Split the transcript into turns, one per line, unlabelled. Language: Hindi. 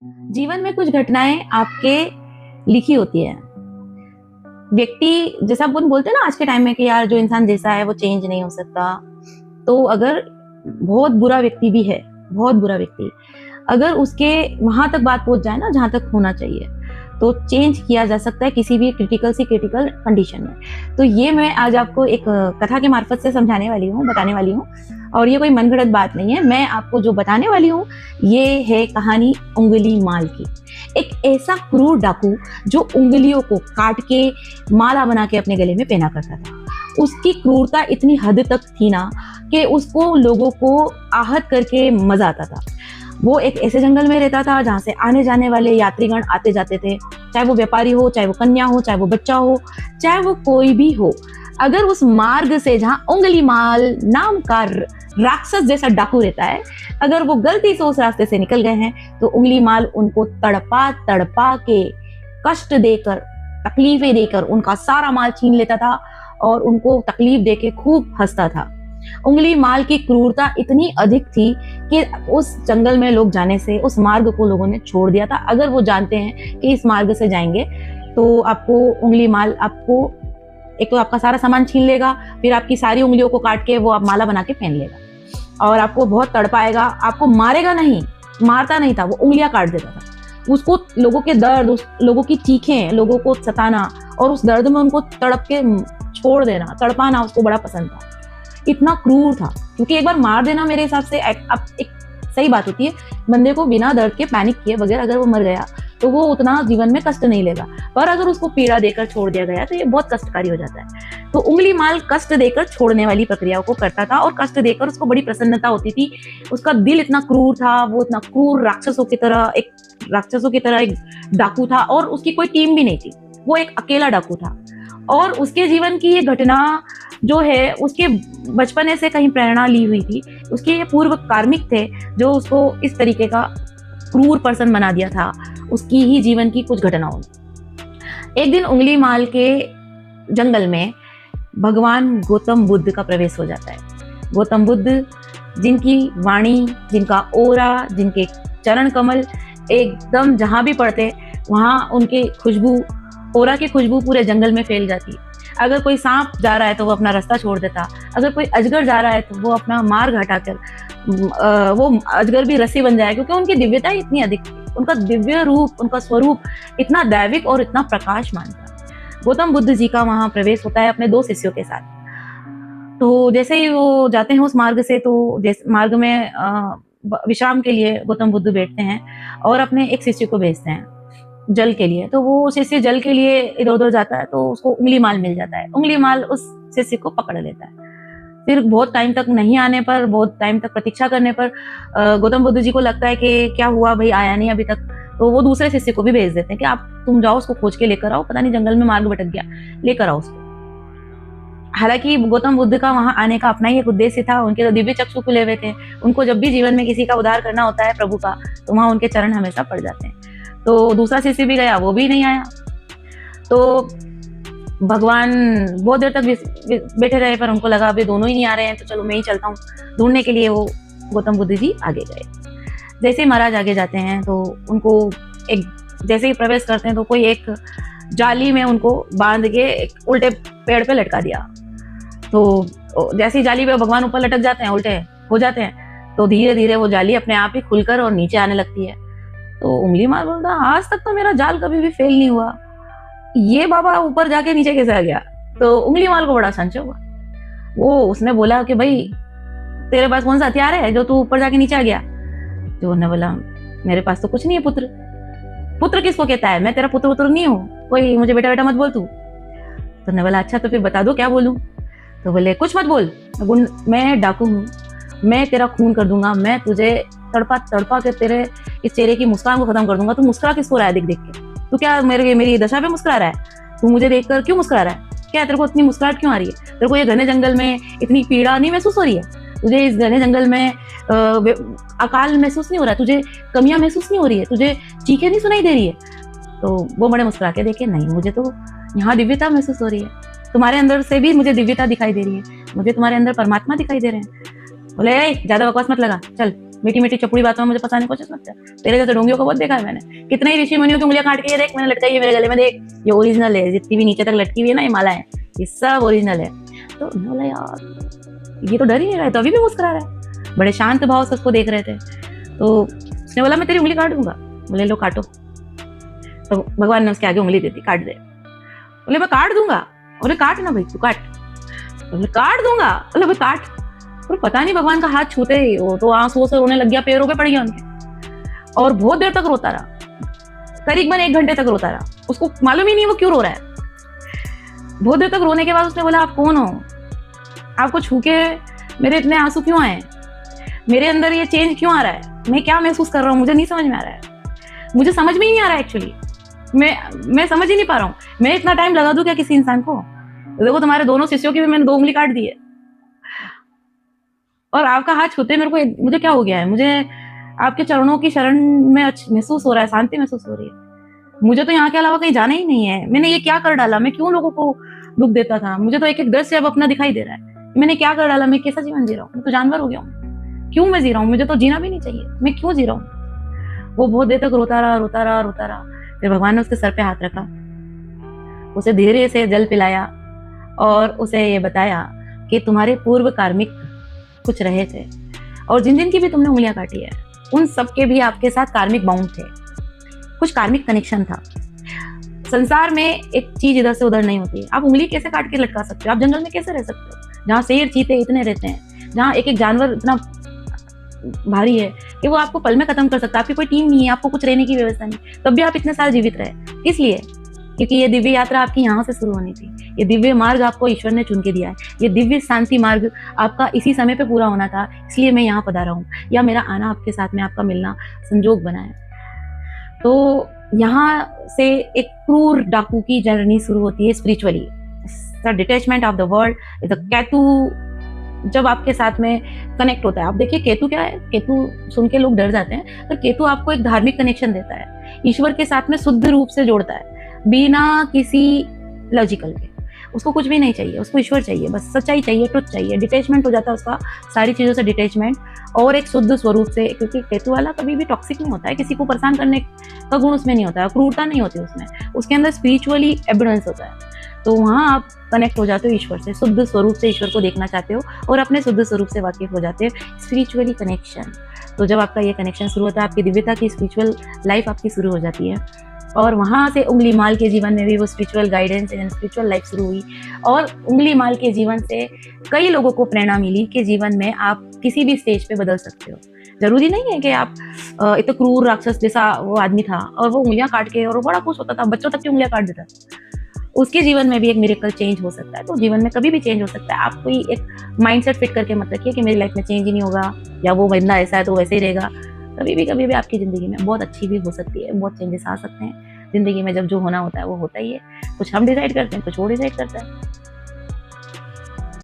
जीवन में कुछ घटनाएं आपके लिखी होती है। व्यक्ति जैसा अपन बोलते हैं ना आज के टाइम में कि यार जो इंसान जैसा है वो चेंज नहीं हो सकता। तो अगर बहुत बुरा व्यक्ति भी है, बहुत बुरा व्यक्ति, अगर उसके वहां तक बात पहुंच जाए ना जहां तक होना चाहिए, तो चेंज किया जा सकता है किसी भी क्रिटिकल कंडीशन में। तो ये मैं आज आपको एक कथा के मार्फत से समझाने वाली हूँ, बताने वाली हूँ। और ये कोई मनगढ़ंत बात नहीं है। मैं आपको जो बताने वाली हूँ ये है कहानी उंगली माल की। एक ऐसा क्रूर डाकू जो उंगलियों को काट के माला बना के अपने गले में पहना करता था। उसकी क्रूरता इतनी हद तक थी ना कि उसको लोगों को आहत करके मजा आता था। वो एक ऐसे जंगल में रहता था जहाँ से आने जाने वाले यात्रीगण आते जाते थे, चाहे वो व्यापारी हो, चाहे वो कन्या हो, चाहे वो बच्चा हो, चाहे वो कोई भी हो। अगर उस मार्ग से जहाँ उंगली माल नाम का राक्षस जैसा डाकू रहता है, अगर वो गलती से उस रास्ते से निकल गए हैं तो उंगली माल उनको तड़पा तड़पा के, कष्ट देकर, तकलीफें देकर उनका सारा माल छीन लेता था और उनको तकलीफ देके खूब हंसता था। उंगली माल की क्रूरता इतनी अधिक थी कि उस जंगल में लोग जाने से उस मार्ग को लोगों ने छोड़ दिया था। अगर वो जानते हैं कि इस मार्ग से जाएंगे तो आपको उंगली माल आपको एक तो आपका सारा सामान छीन लेगा, फिर आपकी सारी उंगलियों को काट के वो आप माला बना के पहन लेगा और आपको बहुत तड़पाएगा। आपको मारेगा नहीं, मारता नहीं था, वो उंगलियां काट देता था। उसको लोगों के दर्द, लोगों की चीखें, लोगों को सताना और उस दर्द में उनको तड़प के छोड़ देना, तड़पाना उसको बड़ा पसंद था। इतना क्रूर था क्योंकि एक बार मार देना मेरे हिसाब से अब एक सही बात होती है। बंदे को बिना दर्द के, पैनिक किए बगैर अगर वो मर गया तो वो उतना जीवन में कष्ट नहीं लेगा, पर अगर उसको पीड़ा देकर छोड़ दिया गया तो ये बहुत कष्टकारी हो जाता है। तो उंगली माल कष्ट देकर छोड़ने वाली प्रक्रिया को करता था और कष्ट देकर उसको बड़ी प्रसन्नता होती थी। उसका दिल इतना क्रूर था, वो इतना क्रूर राक्षसों की तरह एक डाकू था और उसकी कोई टीम भी नहीं थी। वो एक अकेला डाकू था और उसके जीवन की ये घटना जो है उसके बचपने से कहीं प्रेरणा ली हुई थी। उसके ये पूर्व कार्मिक थे जो उसको इस तरीके का क्रूर पर्सन बना दिया था, उसकी ही जीवन की कुछ घटनाओं ने। एक दिन उंगली माल के जंगल में भगवान गौतम बुद्ध का प्रवेश हो जाता है। गौतम बुद्ध जिनकी वाणी, जिनका ओरा, जिनके चरण कमल एकदम जहां भी पड़ते वहां उनके खुशबू, ओरा की खुशबू पूरे जंगल में फैल जाती। अगर कोई सांप जा रहा है तो वो अपना रास्ता छोड़ देता, अगर कोई अजगर जा रहा है तो वो अपना मार्ग हटाकर वो अजगर भी रस्सी बन जाए, क्योंकि उनकी दिव्यता इतनी अधिक थी। उनका दिव्य रूप, उनका स्वरूप इतना दैविक और इतना प्रकाशमान था। गौतम बुद्ध जी का वहां प्रवेश होता है अपने 2 शिष्यों के साथ। तो जैसे ही वो जाते हैं उस मार्ग से, तो मार्ग में विश्राम के लिए गौतम बुद्ध बैठते हैं और अपने एक शिष्य को भेजते हैं जल के लिए। तो वो शिष्य जल के लिए इधर उधर जाता है तो उसको उंगली माल मिल जाता है। उंगली माल उस शिष्य को पकड़ लेता है। फिर बहुत टाइम तक नहीं आने पर, बहुत टाइम तक प्रतीक्षा करने पर गौतम बुद्ध जी को लगता है कि क्या हुआ भाई, आया नहीं अभी तक। तो वो दूसरे शिष्य को भी भेज देते हैं कि आप तुम जाओ उसको खोज के लेकर आओ, पता नहीं जंगल में मार्ग भटक गया, लेकर आओ उसको। हालांकि गौतम बुद्ध का वहां आने का अपना ही एक उद्देश्य था। उनके तो दिव्य चक्षु खुले हुए थे। उनको जब भी जीवन में किसी का उद्धार करना होता है प्रभु का, तो वहां उनके चरण हमेशा पड़ जाते हैं। तो दूसरा शिष्य भी गया, वो भी नहीं आया। तो भगवान बहुत देर तक बैठे रहे, पर उनको लगा अभी दोनों ही नहीं आ रहे हैं तो चलो मैं ही चलता हूँ ढूंढने के लिए। वो गौतम बुद्ध जी आगे गए। जैसे ही महाराज आगे जाते हैं तो उनको एक, जैसे ही प्रवेश करते हैं तो कोई एक जाली में उनको बांध के एक उल्टे पेड़ पे लटका दिया। तो जैसे ही जाली पे भगवान ऊपर लटक जाते हैं, उल्टे हो जाते हैं, तो धीरे धीरे वो जाली अपने आप ही खुलकर और नीचे आने लगती है। तो उंगली माल बोलता, आज तक तो मेरा जाल कभी भी फेल नहीं हुआ, ये बाबा ऊपर जाके नीचे कैसे आ गया। तो उंगली माल को बड़ा संशय हुआ। वो उसने बोला कि भाई तेरे पास कौन सा हथियार है जो तू ऊपर जाके नीचे आ गया। तो उन्होंने बोला, मेरे पास तो कुछ नहीं है पुत्र। पुत्र किसको कहता है, मैं तेरा पुत्र नहीं हूँ, कोई मुझे बेटा बेटा मत बोल तू। तो उन्होंने बोला, अच्छा तो फिर बता दो क्या बोलूं। तो बोले, कुछ मत बोल, मैं डाकू हूँ, मैं तेरा खून कर दूंगा, मैं तुझे तड़पा तड़पा के तेरे इस चेहरे की मुस्कान को खत्म कर दूंगा। तू मुस्कुरा किसको रहा है देख देख के? तू क्या मेरी दशा पे मुस्कुरा रहा है? तू मुझे देखकर क्यों मुस्कुरा रहा है? क्या तेरे को इतनी मुस्कुराहट क्यों आ रही है? तेरे को ये घने जंगल में इतनी पीड़ा नहीं महसूस हो रही है? तुझे इस घने जंगल में अकाल महसूस नहीं हो रहा है? तुझे कमियां महसूस नहीं हो रही है? तुझे चीखें नहीं सुनाई दे रही है? तो वो बड़े मुस्कुरा के देखे, नहीं मुझे तो यहाँ दिव्यता महसूस हो रही है, तुम्हारे अंदर से भी मुझे दिव्यता दिखाई दे रही है, मुझे तुम्हारे अंदर परमात्मा दिखाई दे रहे हैं। बोले, ज्यादा बकवास मत लगा, चल मीठी मीठी चपड़ी बातों में मुझे फंसाने की कोशिश मत कर। तेरे जैसे ढोंगियों को बहुत देखा है मैंने, कितने ही ऋषि मुनियों की उंगलियां काट के ये देख मैंने लटकाई है मेरे गले में, देख ये ओरिजिनल है, जितनी भी नीचे तक लटकी हुई है ना ये माला है, ये सब ओरिजिनल है। तो मैं बोला यार ये तो डर ही नहीं रहा है, तो अभी भी मुस्कुरा रहा है। बड़े शांत भाव से उसको देख रहे थे। तो उसने बोला मैं तेरी उंगली काट दूंगा। बोले लो काटो। तो भगवान ने उसके आगे उंगली दे दी, काट दे। बोले मैं काट दूंगा। बोले काट ना भाई तू काट। बोले काट दूंगा। बोले भाई काट। और पता नहीं भगवान का हाथ छूते ही वो तो आंसुओं से रोने लग गया, पैरों पे पड़ गया उनके, और बहुत देर तक रोता रहा, करीबन 1 घंटे तक रोता रहा। उसको मालूम ही नहीं वो क्यों रो रहा है। बहुत देर तक रोने के बाद उसने बोला आप कौन हो, आपको छू के मेरे इतने आंसू क्यों आए, मेरे अंदर ये चेंज क्यों आ रहा है, मैं क्या महसूस कर रहा हूँ मुझे नहीं समझ में आ रहा है, मुझे समझ में ही नहीं आ रहा है एक्चुअली, मैं समझ ही नहीं पा रहा हूँ, मैं इतना टाइम लगा दूं क्या किसी इंसान को। देखो तुम्हारे दोनों शिष्यों की भी मैंने 2 उंगली काट दी है, और आपका हाथ छूते मेरे को मुझे क्या हो गया है, मुझे आपके चरणों की शरण में महसूस हो रहा है, शांति महसूस हो रही है, मुझे तो यहाँ के अलावा कहीं जाना ही नहीं है, मैंने ये क्या कर डाला, मैं क्यों लोगों को दुख देता था, मुझे तो एक एक दृश्य अब अपना दिखाई दे रहा है, मैंने क्या कर डाला, मैं कैसा जीवन जी रहा हूँ, मैं तो जानवर हो गया हूँ, क्यों मैं जी रहा हूँ, मुझे तो जीना भी नहीं चाहिए, मैं क्यों जी रहा हूँ। वो बहुत देर तक रोता रहा रोता रहा रोता रहा। फिर भगवान ने उसके सर पे हाथ रखा, उसे धीरे से जल पिलाया और उसे ये बताया कि तुम्हारे पूर्व कार्मिक कुछ रहे थे, और जिन जिन की भी तुमने उंगलियां काटी है उन सबके भी आपके साथ कार्मिक बाउंड थे, कुछ कार्मिक कनेक्शन था। संसार में एक चीज इधर से उधर नहीं होती। आप उंगली कैसे काट के लटका सकते हो, आप जंगल में कैसे रह सकते हो जहाँ शेर चीते इतने रहते हैं, जहाँ एक एक जानवर इतना भारी है कि वो आपको पल में खत्म कर सकता है, आपकी कोई टीम नहीं है, आपको कुछ रहने की व्यवस्था नहीं, तब भी आप इतने साल जीवित रहे। इसलिए क्योंकि ये दिव्य यात्रा आपकी यहाँ से शुरू होनी थी, ये दिव्य मार्ग आपको ईश्वर ने चुन के दिया है, ये दिव्य शांति मार्ग आपका इसी समय पे पूरा होना था, इसलिए मैं यहाँ पधारा हूँ, या मेरा आना आपके साथ में आपका मिलना संजोग बना है। तो यहाँ से एक क्रूर डाकू की जर्नी शुरू होती है spiritually, the detachment of the world. The Ketu जब आपके साथ में कनेक्ट होता है, आप देखिए केतु क्या है, केतु सुन के लोग डर जाते हैं, पर केतु आपको एक धार्मिक कनेक्शन देता है, ईश्वर के साथ में शुद्ध रूप से जोड़ता है, बिना किसी लॉजिकल के। उसको कुछ भी नहीं चाहिए, उसको ईश्वर चाहिए, बस सच्चाई चाहिए, ट्रुथ चाहिए, डिटैचमेंट हो जाता है उसका सारी चीज़ों से डिटैचमेंट, और एक शुद्ध स्वरूप से, क्योंकि केतु वाला कभी भी टॉक्सिक नहीं होता है, किसी को परेशान करने का गुण उसमें नहीं होता है, क्रूरता नहीं होती उसमें, उसके अंदर स्पिरिचुअली एबिडेंस होता है। तो वहाँ आप कनेक्ट हो जाते हो ईश्वर से, शुद्ध स्वरूप से ईश्वर को देखना चाहते हो और अपने शुद्ध स्वरूप से वाकिफ हो जाते हो, स्पिरिचुअली कनेक्शन। तो जब आपका ये कनेक्शन शुरू होता है, आपकी दिव्यता की स्पिरिचुअल लाइफ आपकी शुरू हो जाती है, और वहाँ से उंगली माल के जीवन में भी वो spiritual guidance and spiritual life शुरू हुई, और उंगली माल के जीवन से कई लोगों को प्रेरणा मिली कि जीवन में आप किसी भी स्टेज पे बदल सकते हो। जरूरी नहीं है कि आप इतना क्रूर राक्षस जैसा वो आदमी था और वो उंगलियां काट के, और वो बड़ा खुश होता था, बच्चों तक की उंगलियां काट देता, उसके जीवन में भी एक मिरेकल चेंज हो सकता है। तो जीवन में कभी भी चेंज हो सकता है। आप कोई एक माइंडसेट फिट करके मत रखिए कि मेरी लाइफ में चेंज ही नहीं होगा, या वो बंदा ऐसा है तो वैसे ही रहेगा। कभी भी आपकी ज़िंदगी में बहुत अच्छी भी हो सकती है, बहुत चेंजेस आ सकते हैं ज़िंदगी में। जब जो होना होता है वो होता ही है, कुछ हम डिसाइड करते हैं, कुछ वो डिसाइड करता है।